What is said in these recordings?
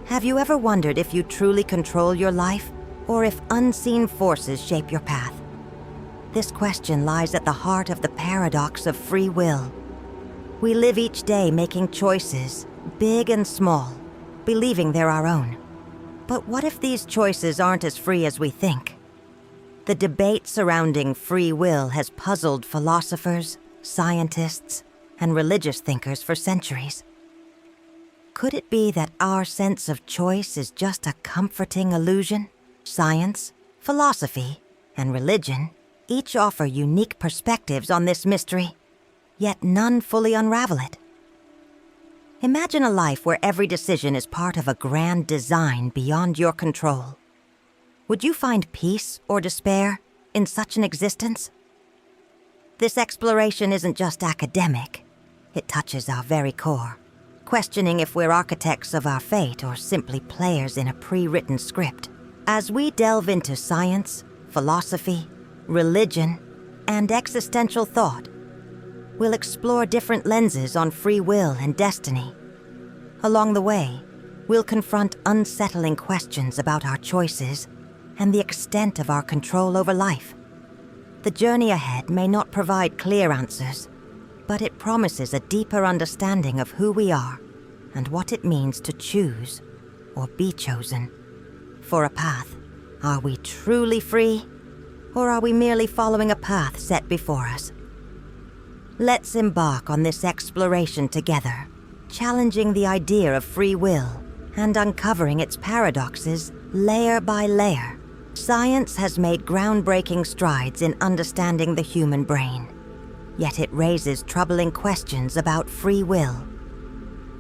Have you ever wondered if you truly control your life, or if unseen forces shape your path? This question lies at the heart of the paradox of free will. We live each day making choices, big and small, believing they're our own. But what if these choices aren't as free as we think? The debate surrounding free will has puzzled philosophers, scientists, and religious thinkers for centuries. Could it be that our sense of choice is just a comforting illusion? Science, philosophy, and religion each offer unique perspectives on this mystery, yet none fully unravel it. Imagine a life where every decision is part of a grand design beyond your control. Would you find peace or despair in such an existence? This exploration isn't just academic. It touches our very core, questioning if we're architects of our fate or simply players in a pre-written script. As we delve into science, philosophy, religion, and existential thought, we'll explore different lenses on free will and destiny. Along the way, we'll confront unsettling questions about our choices and the extent of our control over life. The journey ahead may not provide clear answers, but it promises a deeper understanding of who we are and what it means to choose or be chosen. For a path, are we truly free, or are we merely following a path set before us? Let's embark on this exploration together, challenging the idea of free will and uncovering its paradoxes layer by layer. Science has made groundbreaking strides in understanding the human brain, yet it raises troubling questions about free will.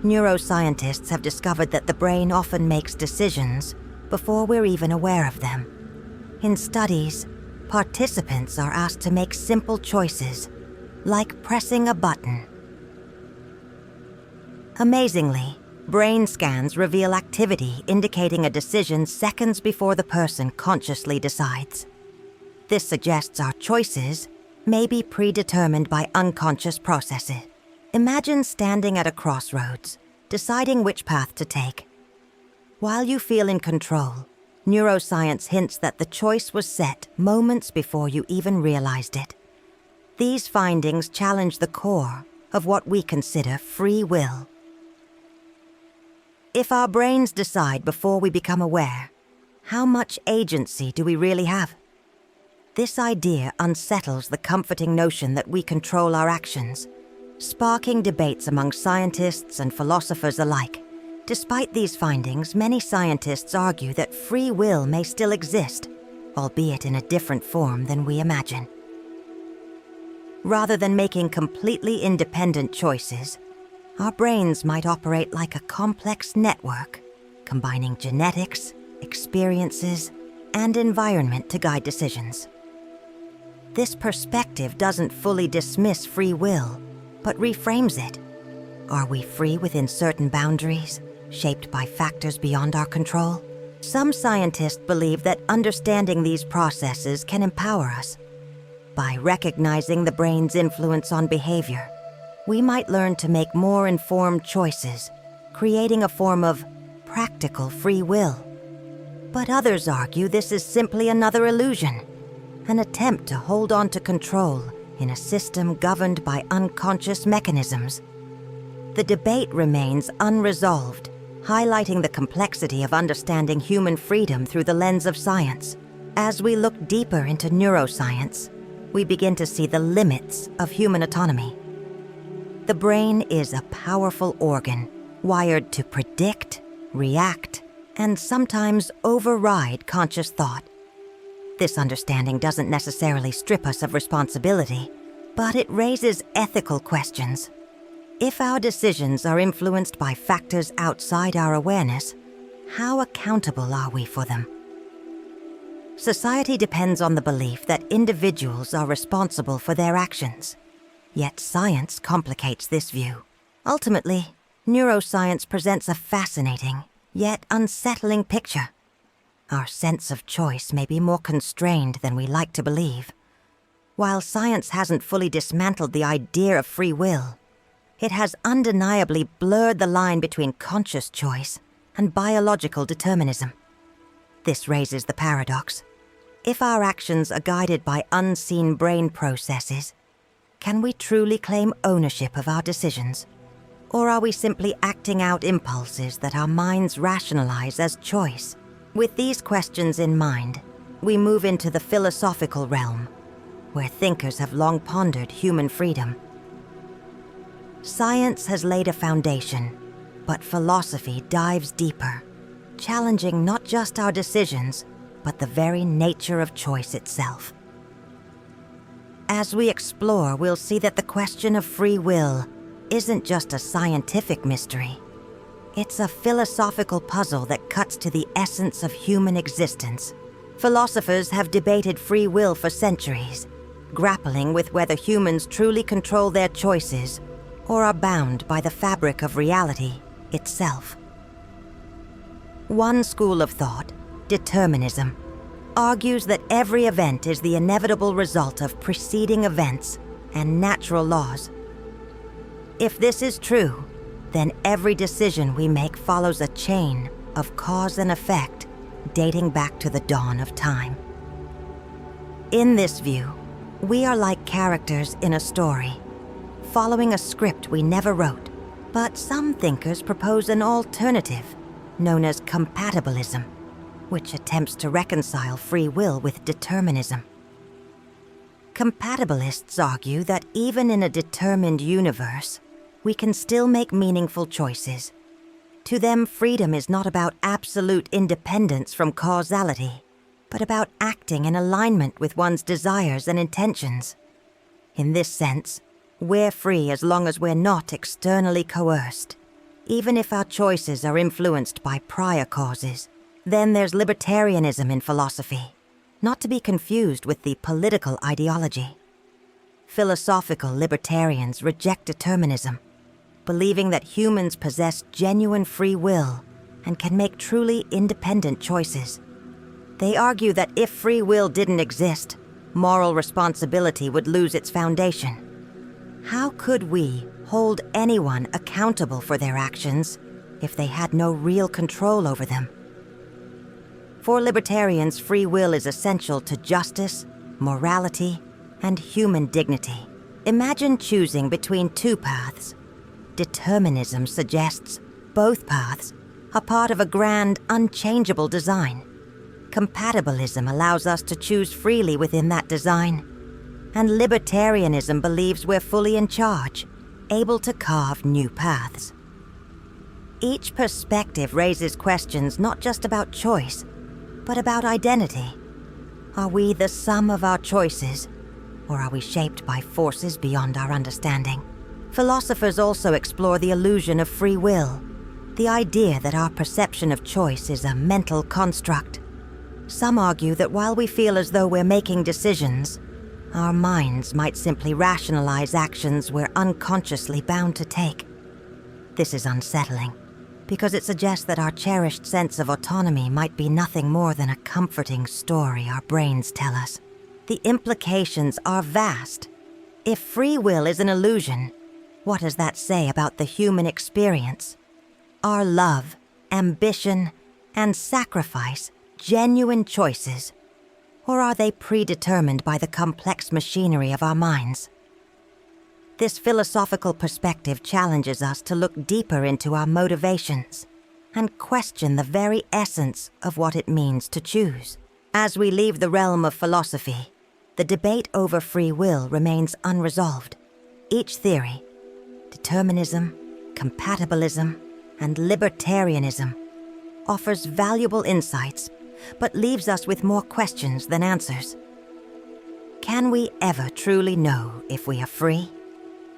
Neuroscientists have discovered that the brain often makes decisions before we're even aware of them. In studies, participants are asked to make simple choices, like pressing a button. Amazingly, brain scans reveal activity indicating a decision seconds before the person consciously decides. This suggests our choices may be predetermined by unconscious processes. Imagine standing at a crossroads, deciding which path to take. While you feel in control, neuroscience hints that the choice was set moments before you even realized it. These findings challenge the core of what we consider free will. If our brains decide before we become aware, how much agency do we really have? This idea unsettles the comforting notion that we control our actions, sparking debates among scientists and philosophers alike. Despite these findings, many scientists argue that free will may still exist, albeit in a different form than we imagine. Rather than making completely independent choices, our brains might operate like a complex network, combining genetics, experiences, and environment to guide decisions. This perspective doesn't fully dismiss free will, but reframes it. Are we free within certain boundaries, shaped by factors beyond our control? Some scientists believe that understanding these processes can empower us. By recognizing the brain's influence on behavior, we might learn to make more informed choices, creating a form of practical free will. But others argue this is simply another illusion, an attempt to hold on to control in a system governed by unconscious mechanisms. The debate remains unresolved, highlighting the complexity of understanding human freedom through the lens of science. As we look deeper into neuroscience, we begin to see the limits of human autonomy. The brain is a powerful organ, wired to predict, react, and sometimes override conscious thought. This understanding doesn't necessarily strip us of responsibility, but it raises ethical questions. If our decisions are influenced by factors outside our awareness, how accountable are we for them? Society depends on the belief that individuals are responsible for their actions. Yet science complicates this view. Ultimately, neuroscience presents a fascinating, yet unsettling picture. Our sense of choice may be more constrained than we like to believe. While science hasn't fully dismantled the idea of free will, it has undeniably blurred the line between conscious choice and biological determinism. This raises the paradox. If our actions are guided by unseen brain processes, can we truly claim ownership of our decisions? Or are we simply acting out impulses that our minds rationalize as choice? With these questions in mind, we move into the philosophical realm, where thinkers have long pondered human freedom. Science has laid a foundation, but philosophy dives deeper, challenging not just our decisions, but the very nature of choice itself. As we explore, we'll see that the question of free will isn't just a scientific mystery. It's a philosophical puzzle that cuts to the essence of human existence. Philosophers have debated free will for centuries, grappling with whether humans truly control their choices or are bound by the fabric of reality itself. One school of thought, determinism, argues that every event is the inevitable result of preceding events and natural laws. If this is true, then every decision we make follows a chain of cause and effect dating back to the dawn of time. In this view, we are like characters in a story, following a script we never wrote. But some thinkers propose an alternative, known as compatibilism, which attempts to reconcile free will with determinism. Compatibilists argue that even in a determined universe, we can still make meaningful choices. To them, freedom is not about absolute independence from causality, but about acting in alignment with one's desires and intentions. In this sense, we're free as long as we're not externally coerced, even if our choices are influenced by prior causes. Then there's libertarianism in philosophy, not to be confused with the political ideology. Philosophical libertarians reject determinism, believing that humans possess genuine free will and can make truly independent choices. They argue that if free will didn't exist, moral responsibility would lose its foundation. How could we hold anyone accountable for their actions if they had no real control over them? For libertarians, free will is essential to justice, morality, and human dignity. Imagine choosing between two paths. Determinism suggests both paths are part of a grand, unchangeable design. Compatibilism allows us to choose freely within that design. And libertarianism believes we're fully in charge, able to carve new paths. Each perspective raises questions not just about choice, but about identity. Are we the sum of our choices, or are we shaped by forces beyond our understanding? Philosophers also explore the illusion of free will, the idea that our perception of choice is a mental construct. Some argue that while we feel as though we're making decisions, our minds might simply rationalize actions we're unconsciously bound to take. This is unsettling, because it suggests that our cherished sense of autonomy might be nothing more than a comforting story our brains tell us. The implications are vast. If free will is an illusion, what does that say about the human experience? Are love, ambition, and sacrifice genuine choices? Or are they predetermined by the complex machinery of our minds? This philosophical perspective challenges us to look deeper into our motivations and question the very essence of what it means to choose. As we leave the realm of philosophy, the debate over free will remains unresolved. Each theory, determinism, compatibilism, and libertarianism, offers valuable insights, but leaves us with more questions than answers. Can we ever truly know if we are free?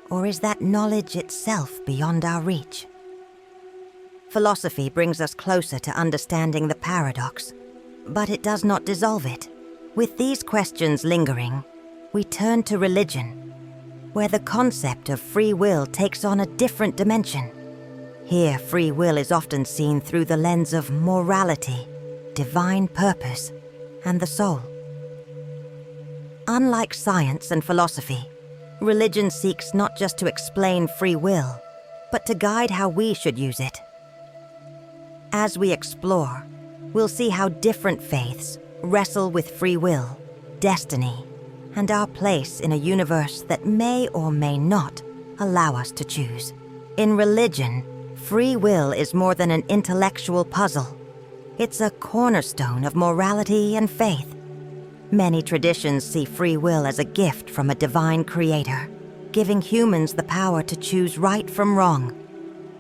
Or is that knowledge itself beyond our reach? Philosophy brings us closer to understanding the paradox, but it does not dissolve it. With these questions lingering, we turn to religion, where the concept of free will takes on a different dimension. Here, free will is often seen through the lens of morality, divine purpose, and the soul. Unlike science and philosophy, religion seeks not just to explain free will, but to guide how we should use it. As we explore, we'll see how different faiths wrestle with free will, destiny, and our place in a universe that may or may not allow us to choose. In religion, free will is more than an intellectual puzzle. It's a cornerstone of morality and faith. Many traditions see free will as a gift from a divine creator, giving humans the power to choose right from wrong.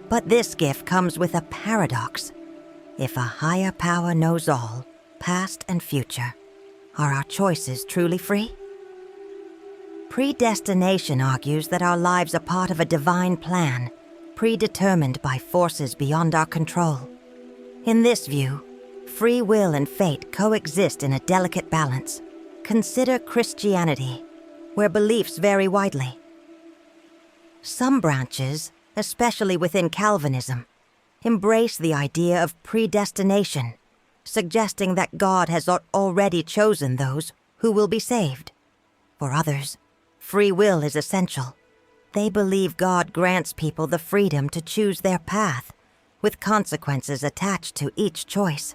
But this gift comes with a paradox. If a higher power knows all, past and future, are our choices truly free? Predestination argues that our lives are part of a divine plan, predetermined by forces beyond our control. In this view, free will and fate coexist in a delicate balance. Consider Christianity, where beliefs vary widely. Some branches, especially within Calvinism, embrace the idea of predestination, suggesting that God has already chosen those who will be saved. For others, free will is essential. They believe God grants people the freedom to choose their path, with consequences attached to each choice.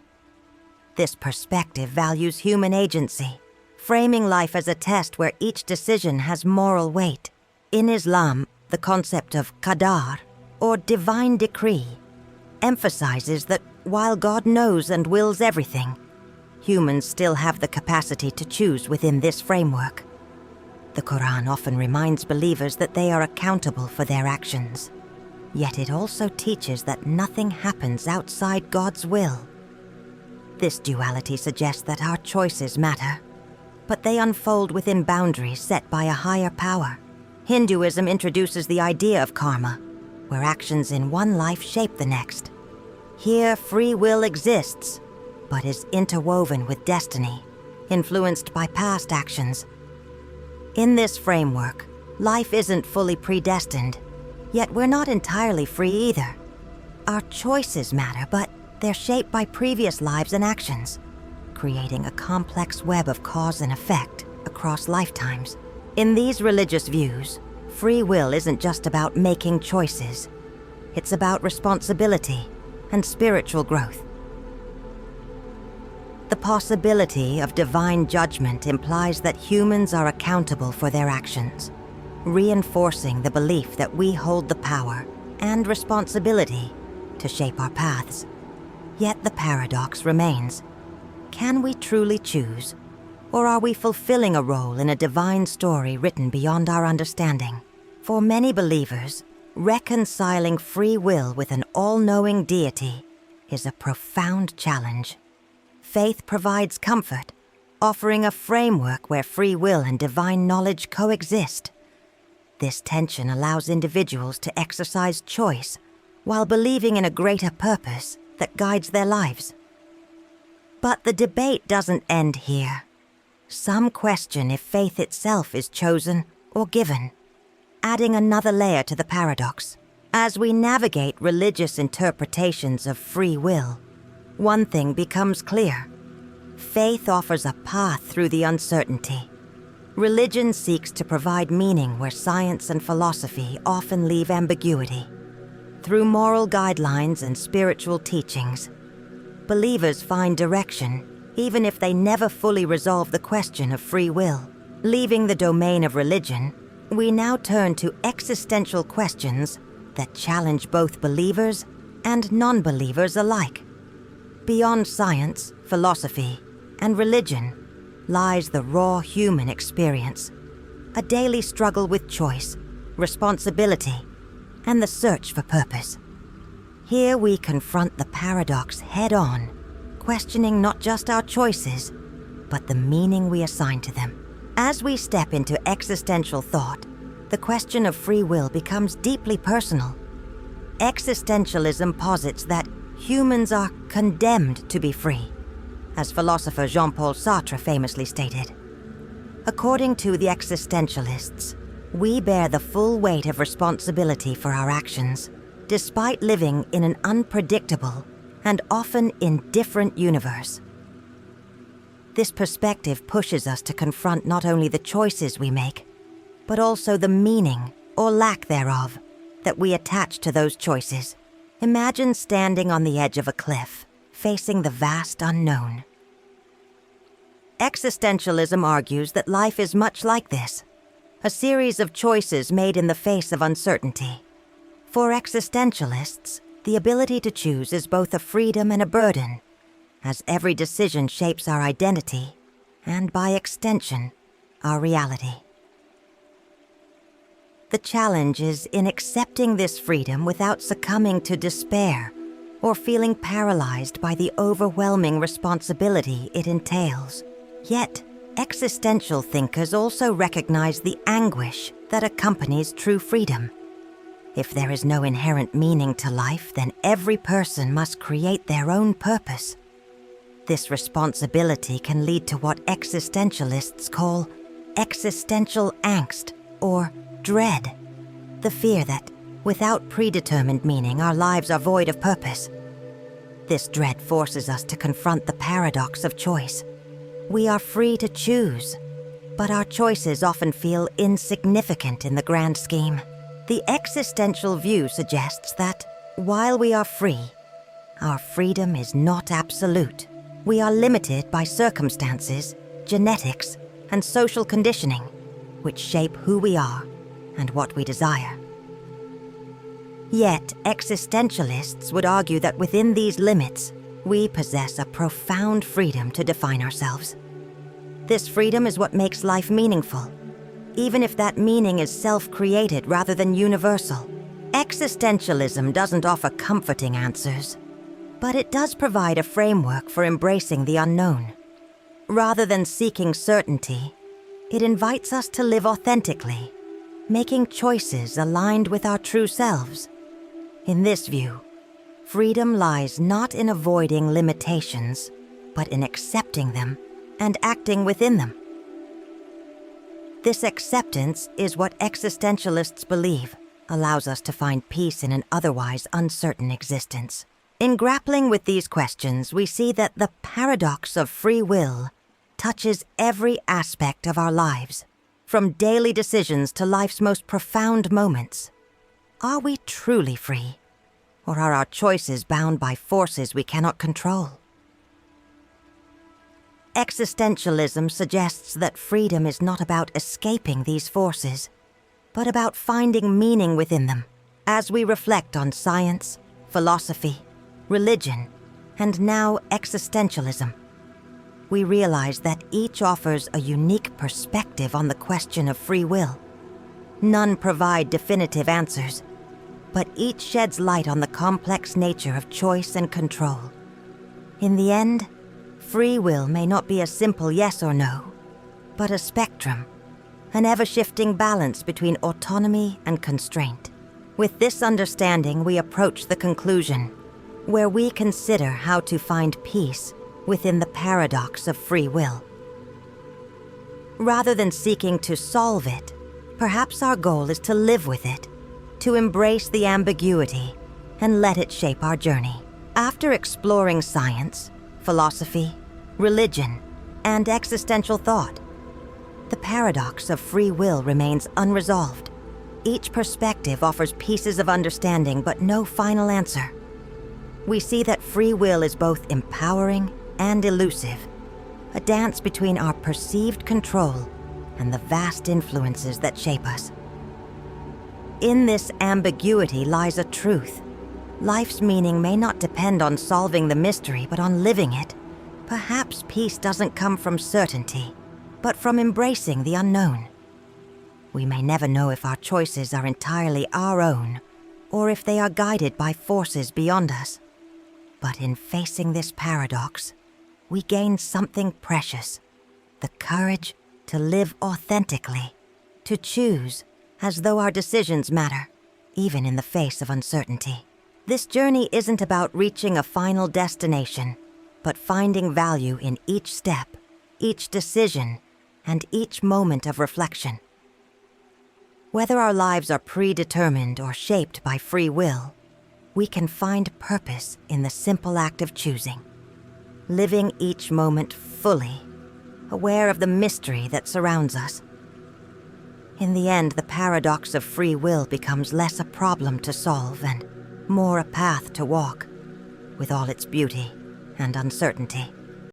This perspective values human agency, framing life as a test where each decision has moral weight. In Islam, the concept of qadar, or divine decree, emphasizes that while God knows and wills everything, humans still have the capacity to choose within this framework. The Quran often reminds believers that they are accountable for their actions, yet it also teaches that nothing happens outside God's will. This duality suggests that our choices matter, but they unfold within boundaries set by a higher power. Hinduism introduces the idea of karma, where actions in one life shape the next. Here, free will exists, but is interwoven with destiny, influenced by past actions. In this framework, life isn't fully predestined, yet we're not entirely free either. Our choices matter, but they're shaped by previous lives and actions, creating a complex web of cause and effect across lifetimes. In these religious views, free will isn't just about making choices. It's about responsibility and spiritual growth. The possibility of divine judgment implies that humans are accountable for their actions, reinforcing the belief that we hold the power and responsibility to shape our paths. Yet the paradox remains. Can we truly choose, or are we fulfilling a role in a divine story written beyond our understanding? For many believers, reconciling free will with an all-knowing deity is a profound challenge. Faith provides comfort, offering a framework where free will and divine knowledge coexist. This tension allows individuals to exercise choice while believing in a greater purpose that guides their lives. But the debate doesn't end here. Some question if faith itself is chosen or given, adding another layer to the paradox. As we navigate religious interpretations of free will, one thing becomes clear. Faith offers a path through the uncertainty. Religion seeks to provide meaning where science and philosophy often leave ambiguity. Through moral guidelines and spiritual teachings, believers find direction, even if they never fully resolve the question of free will. Leaving the domain of religion, we now turn to existential questions that challenge both believers and non-believers alike. Beyond science, philosophy, and religion lies the raw human experience, a daily struggle with choice, responsibility, and the search for purpose. Here we confront the paradox head-on, questioning not just our choices, but the meaning we assign to them. As we step into existential thought, the question of free will becomes deeply personal. Existentialism posits that humans are condemned to be free, as philosopher Jean-Paul Sartre famously stated. According to the existentialists, we bear the full weight of responsibility for our actions, despite living in an unpredictable and often indifferent universe. This perspective pushes us to confront not only the choices we make, but also the meaning, or lack thereof, that we attach to those choices. Imagine standing on the edge of a cliff, facing the vast unknown. Existentialism argues that life is much like this, a series of choices made in the face of uncertainty. For existentialists, the ability to choose is both a freedom and a burden, as every decision shapes our identity, and by extension, our reality. The challenge is in accepting this freedom without succumbing to despair or feeling paralyzed by the overwhelming responsibility it entails. Yet, existential thinkers also recognize the anguish that accompanies true freedom. If there is no inherent meaning to life, then every person must create their own purpose. This responsibility can lead to what existentialists call existential angst or dread, the fear that, without predetermined meaning, our lives are void of purpose. This dread forces us to confront the paradox of choice. We are free to choose, but our choices often feel insignificant in the grand scheme. The existential view suggests that, while we are free, our freedom is not absolute. We are limited by circumstances, genetics, and social conditioning, which shape who we are and what we desire. Yet, existentialists would argue that within these limits, we possess a profound freedom to define ourselves. This freedom is what makes life meaningful, even if that meaning is self-created rather than universal. Existentialism doesn't offer comforting answers, but it does provide a framework for embracing the unknown. Rather than seeking certainty, it invites us to live authentically, making choices aligned with our true selves. In this view, freedom lies not in avoiding limitations, but in accepting them and acting within them. This acceptance is what existentialists believe allows us to find peace in an otherwise uncertain existence. In grappling with these questions, we see that the paradox of free will touches every aspect of our lives, from daily decisions to life's most profound moments. Are we truly free, or are our choices bound by forces we cannot control? Existentialism suggests that freedom is not about escaping these forces, but about finding meaning within them. As we reflect on science, philosophy, religion, and now existentialism, we realize that each offers a unique perspective on the question of free will. None provide definitive answers, but each sheds light on the complex nature of choice and control. In the end, free will may not be a simple yes or no, but a spectrum, an ever-shifting balance between autonomy and constraint. With this understanding, we approach the conclusion, where we consider how to find peace within the paradox of free will. Rather than seeking to solve it, perhaps our goal is to live with it, to embrace the ambiguity, and let it shape our journey. After exploring science, philosophy, religion, and existential thought, the paradox of free will remains unresolved. Each perspective offers pieces of understanding, but no final answer. We see that free will is both empowering and elusive, a dance between our perceived control and the vast influences that shape us. In this ambiguity lies a truth. Life's meaning may not depend on solving the mystery, but on living it. Perhaps peace doesn't come from certainty, but from embracing the unknown. We may never know if our choices are entirely our own, or if they are guided by forces beyond us. But in facing this paradox, we gain something precious: the courage to live authentically, to choose as though our decisions matter, even in the face of uncertainty. This journey isn't about reaching a final destination, but finding value in each step, each decision, and each moment of reflection. Whether our lives are predetermined or shaped by free will, we can find purpose in the simple act of choosing, living each moment fully, aware of the mystery that surrounds us. In the end, the paradox of free will becomes less a problem to solve and more a path to walk, with all its beauty and uncertainty.